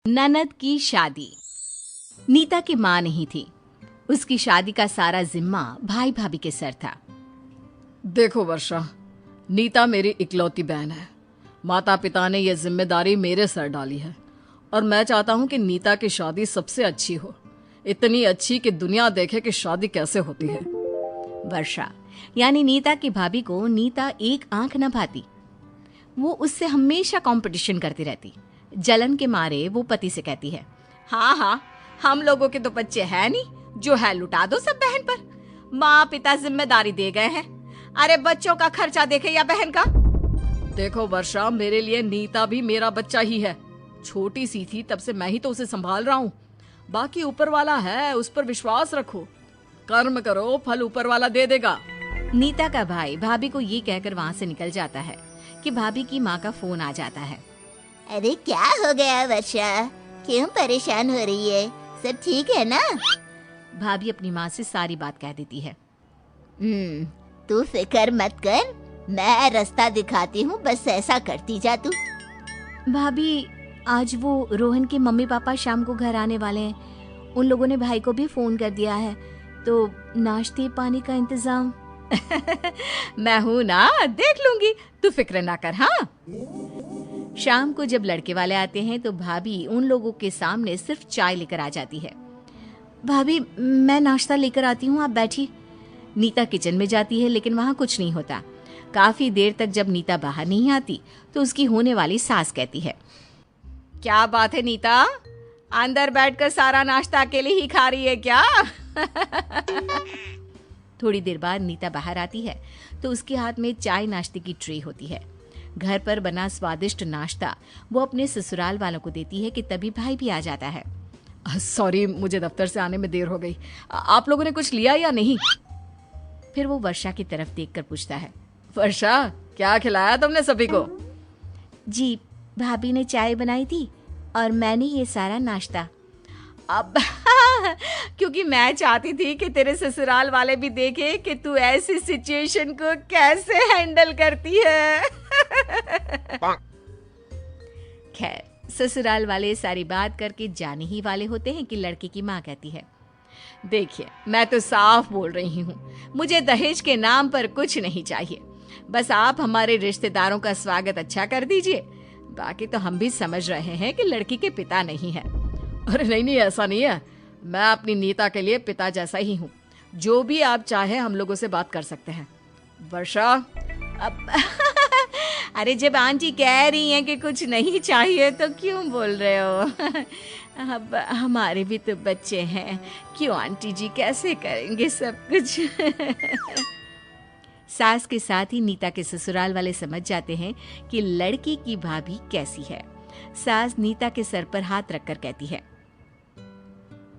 ननद की शादी। नीता की माँ नहीं थी। उसकी शादी का सारा जिम्मा भाई भाभी के सर था। देखो वर्षा, नीता मेरी इकलौती बहन है। माता पिता ने यह जिम्मेदारी मेरे सर डाली है और मैं चाहता हूँ कि नीता की शादी सबसे अच्छी हो, इतनी अच्छी कि दुनिया देखे कि शादी कैसे होती है। वर्षा यानी नीता की भाभी को नीता एक आंख न भाती। वो उससे हमेशा कंपटीशन करती रहती। जलन के मारे वो पति से कहती है, हाँ हाँ, हम लोगों के तो बच्चे हैं नहीं, जो है लुटा दो सब बहन पर। माँ पिता जिम्मेदारी दे गए हैं, अरे बच्चों का खर्चा देखे या बहन का। देखो वर्षा, मेरे लिए नीता भी मेरा बच्चा ही है। छोटी सी थी तब से मैं ही तो उसे संभाल रहा हूँ। बाकी ऊपर वाला है, उस पर विश्वास रखो, कर्म करो, फल ऊपर वाला दे देगा। नीता का भाई भाभी को ये कहकर वहाँ से निकल जाता है कि भाभी की माँ का फोन आ जाता है। अरे क्या हो गया वर्षा, क्यों परेशान हो रही है? सब ठीक है ना? भाभी अपनी माँ से सारी बात कह देती है। तू फिक्र मत कर, मैं रास्ता दिखाती हूँ, बस ऐसा करती जा तू। भाभी, आज वो रोहन के मम्मी पापा शाम को घर आने वाले हैं। उन लोगों ने भाई को भी फोन कर दिया है, तो नाश्ते पानी का इंतजाम मैं हूँ ना, देख लूंगी, तू फिक्र ना कर। हाँ। शाम को जब लड़के वाले आते हैं तो भाभी उन लोगों के सामने सिर्फ चाय लेकर आ जाती है। भाभी, मैं नाश्ता लेकर आती हूँ, आप बैठिए। नीता किचन में जाती है लेकिन वहाँ कुछ नहीं होता। काफी देर तक जब नीता बाहर नहीं आती तो उसकी होने वाली सास कहती है, क्या बात है नीता, अंदर बैठकर सारा नाश्ता अकेले ही खा रही है क्या? थोड़ी देर बाद नीता बाहर आती है तो उसके हाथ में चाय नाश्ते की ट्रे होती है। घर पर बना स्वादिष्ट नाश्ता वो अपने ससुराल वालों को देती है कि तभी भाई भी आ जाता है। सॉरी, मुझे दफ्तर से आने में देर हो गई। आप लोगों ने कुछ लिया या नहीं? फिर वो वर्षा की तरफ देखकर पूछता है, वर्षा, क्या खिलाया तुमने सभी को? जी, भाभी ने चाय बनाई थी और मैंने ये सारा नाश्ता। अब क्योंकि मैं चाहती थी कि तेरे ससुराल वाले भी देखे कि तू ऐसी सिचुएशन को कैसे हैंडल करती है। खैर, ससुराल वाले सारी बात करके जाने ही वाले होते हैं कि लड़के की माँ कहती है, देखिए, मैं तो साफ बोल रही हूँ, मुझे दहेज के नाम पर कुछ नहीं चाहिए। बस आप हमारे रिश्तेदारों का स्वागत अच्छा कर दीजिए। बाकी तो हम भी समझ रहे हैं कि लड़की के पिता नहीं है। अरे नहीं, ऐसा नहीं है। मैं अपनी नीता के लिए पिता जैसा ही हूँ। जो भी आप चाहे हम लोगों से बात कर सकते हैं। वर्षा, अब अरे जब आंटी कह रही हैं कि कुछ नहीं चाहिए तो क्यों बोल रहे हो? अब हमारे भी तो बच्चे हैं, क्यों आंटी जी, कैसे करेंगे सब कुछ? सास के साथ ही नीता के ससुराल वाले समझ जाते हैं कि लड़की की भाभी कैसी है। सास नीता के सर पर हाथ रखकर कहती है,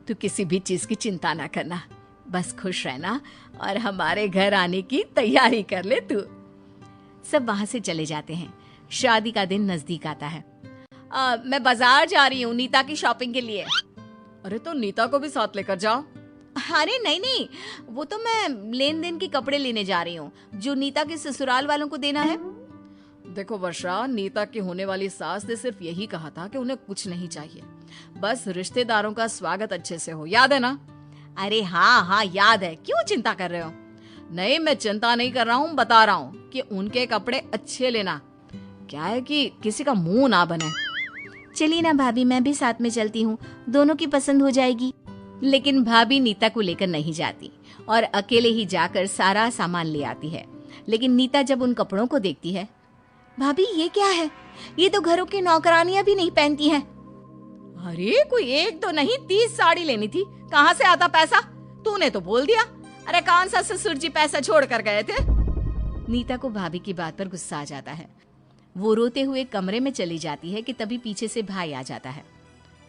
तू किसी भी चीज की चिंता ना करना, बस खुश रहना और हमारे घर आने की तैयारी कर ले तू। सब वहां से चले जाते हैं। शादी का दिन नजदीक आता है। मैं बाजार जा रही हूँ नीता की शॉपिंग के लिए। अरे तो नीता को भी साथ लेकर जाओ। अरे नहीं, वो तो मैं लेन देन के कपड़े लेने जा रही हूँ जो नीता के ससुराल वालों को देना है। देखो वर्षा, नीता की होने वाली सास ने सिर्फ यही कहा था कि उन्हें कुछ नहीं चाहिए, बस रिश्तेदारों का स्वागत अच्छे से हो, याद है ना? अरे हाँ, याद है, क्यों चिंता कर रहे हो? नहीं, मैं चिंता नहीं कर रहा हूँ, बता रहा हूँ कि उनके कपड़े अच्छे लेना। क्या है कि किसी का मुंह ना बने। चलिए ना भाभी, मैं भी साथ में चलती हूँ, दोनों की पसंद हो जाएगी। लेकिन भाभी नीता को लेकर नहीं जाती और अकेले ही जाकर सारा सामान ले आती है। लेकिन नीता जब उन कपड़ों को देखती है, भाभी ये क्या है? ये तो घरों की नौकरानियां भी नहीं पहनती हैं। अरे कोई एक तो नहीं, 30 साड़ी लेनी थी, कहाँ से आता पैसा? तूने तो बोल दिया। अरे कौन सा ससुर जी पैसा छोड़ कर गए थे? नीता को भाभी की बात पर गुस्सा आ जाता है। वो रोते हुए कमरे में चली जाती है कि तभी पीछे से भाई आ जाता है।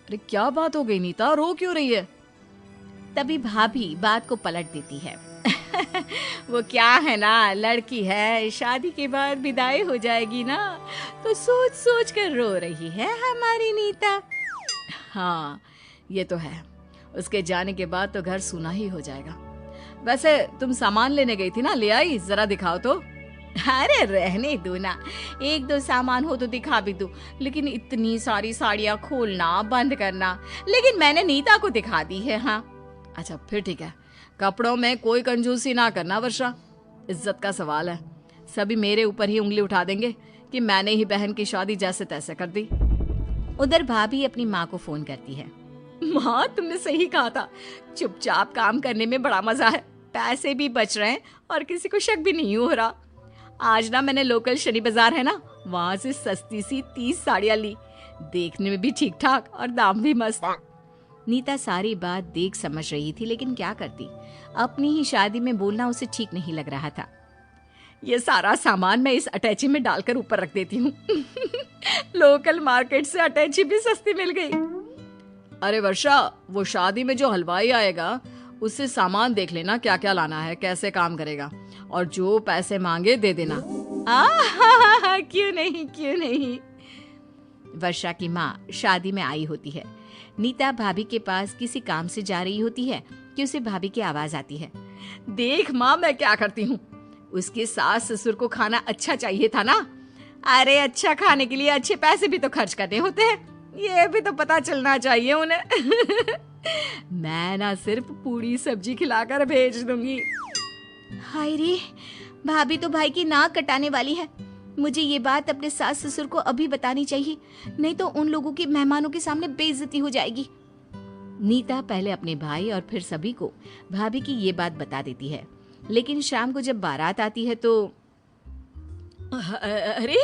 अरे क्या बात हो गई नीता, रो क्यों रही है? तभी भाभी बात को पलट देती है। वो क्या है ना, लड़की है, शादी के बाद विदाई हो जाएगी ना, तो सोच सोच कर रो रही है हमारी नीता। हाँ, ये तो है, उसके जाने के बाद तो घर सूना ही हो जाएगा। वैसे तुम सामान लेने गई थी ना, ले आई? जरा दिखाओ तो। अरे रहने दो ना, एक दो सामान हो तो दिखा भी दो, लेकिन इतनी सारी साड़ियाँ खोलना बंद करना। लेकिन मैंने नीता को दिखा दी है। हाँ अच्छा फिर ठीक है, कपड़ों में कोई कंजूसी ना करना वर्षा, इज्जत का सवाल है। सभी मेरे ऊपर ही उंगली उठा देंगे कि मैंने ही बहन की शादी जैसे तैसे कर दी। उधर भाभी अपनी माँ को फोन करती है। माँ तुमने सही कहा था, चुपचाप काम करने में बड़ा मजा है, पैसे भी बच रहे हैं और किसी को शक भी नहीं हो रहा। आज ना मैंने लोकल शनि बाजार है ना, वहां से सस्ती सी 30 साड़ियाँ ली, देखने में भी ठीक ठाक और दाम भी मस्त। नीता सारी बात देख समझ रही थी, लेकिन क्या करती, अपनी ही शादी में बोलना उसे ठीक नहीं लग रहा था। ये सारा सामान मैं इस अटैची में डालकर ऊपर रख देती हूँ। लोकल मार्केट से अटैची भी सस्ती मिल गई। अरे वर्षा, वो शादी में जो हलवाई आएगा उससे सामान देख लेना क्या क्या लाना है, कैसे काम करेगा, और जो पैसे मांगे दे देना। क्यों नहीं क्यों नहीं। वर्षा की माँ शादी में आई होती है। नीता भाभी के पास किसी काम से जा रही होती है कि उसे भाभी की आवाज आती है। देख माँ मैं क्या करती हूँ, उसके सास ससुर को खाना अच्छा चाहिए था ना। अरे अच्छा खाने के लिए अच्छे पैसे भी तो खर्च करने होते हैं, ये भी तो पता चलना चाहिए उन्हें। मैं ना सिर्फ पूरी सब्जी खिलाकर भेज दूंगी। हाय रे, भाभी तो भाई की नाक कटाने वाली है। मुझे ये बात अपने सास ससुर को अभी बतानी चाहिए, नहीं तो उन लोगों की मेहमानों के सामने बेइज्जती हो जाएगी। नीता पहले अपने भाई और फिर सभी को भाभी की ये बात बता देती है, लेकिन शाम को जब बारात आती है तो अरे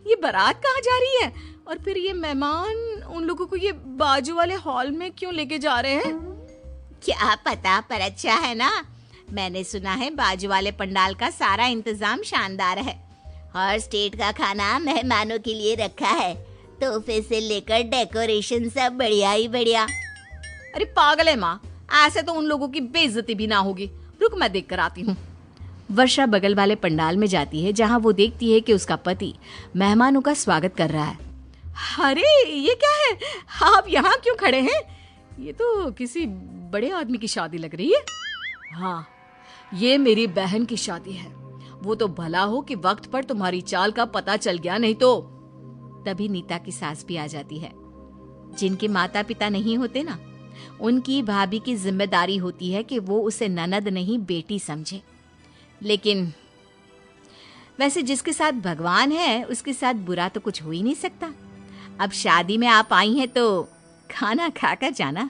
ये बारात कहाँ जा रही है, और फिर ये मेहमान उन लोगों को ये बाजू वाले हॉल में क्यों लेके जा रहे हैं? क्या पता, पर अच्छा है ना। मैंने सुना है बाजू वाले पंडाल का सारा इंतजाम शानदार है। हर स्टेट का खाना मेहमानों के लिए रखा है, तोहफे से लेकर डेकोरेशन सब बढ़िया ही बढ़िया। अरे पागल है माँ, ऐसे तो उन लोगों की बेइज्जती भी ना होगी। रुक मैं देख कर आती हूँ। वर्षा बगल वाले पंडाल में जाती है, जहाँ वो देखती है कि उसका पति मेहमानों का स्वागत कर रहा है। अरे ये क्या है, आप यहाँ क्यों खड़े हैं? ये तो किसी बड़े आदमी की शादी लग रही है। हाँ, ये मेरी बहन की शादी है। वो तो भला हो कि वक्त पर तुम्हारी चाल का पता चल गया, नहीं तो। तभी नीता की सास भी आ जाती है। जिनके माता पिता नहीं होते ना, उनकी भाभी की जिम्मेदारी होती है कि वो उसे ननद नहीं बेटी समझे। लेकिन वैसे जिसके साथ भगवान है उसके साथ बुरा तो कुछ हो ही नहीं सकता। अब शादी में आप आई हैं तो खाना खाकर जाना।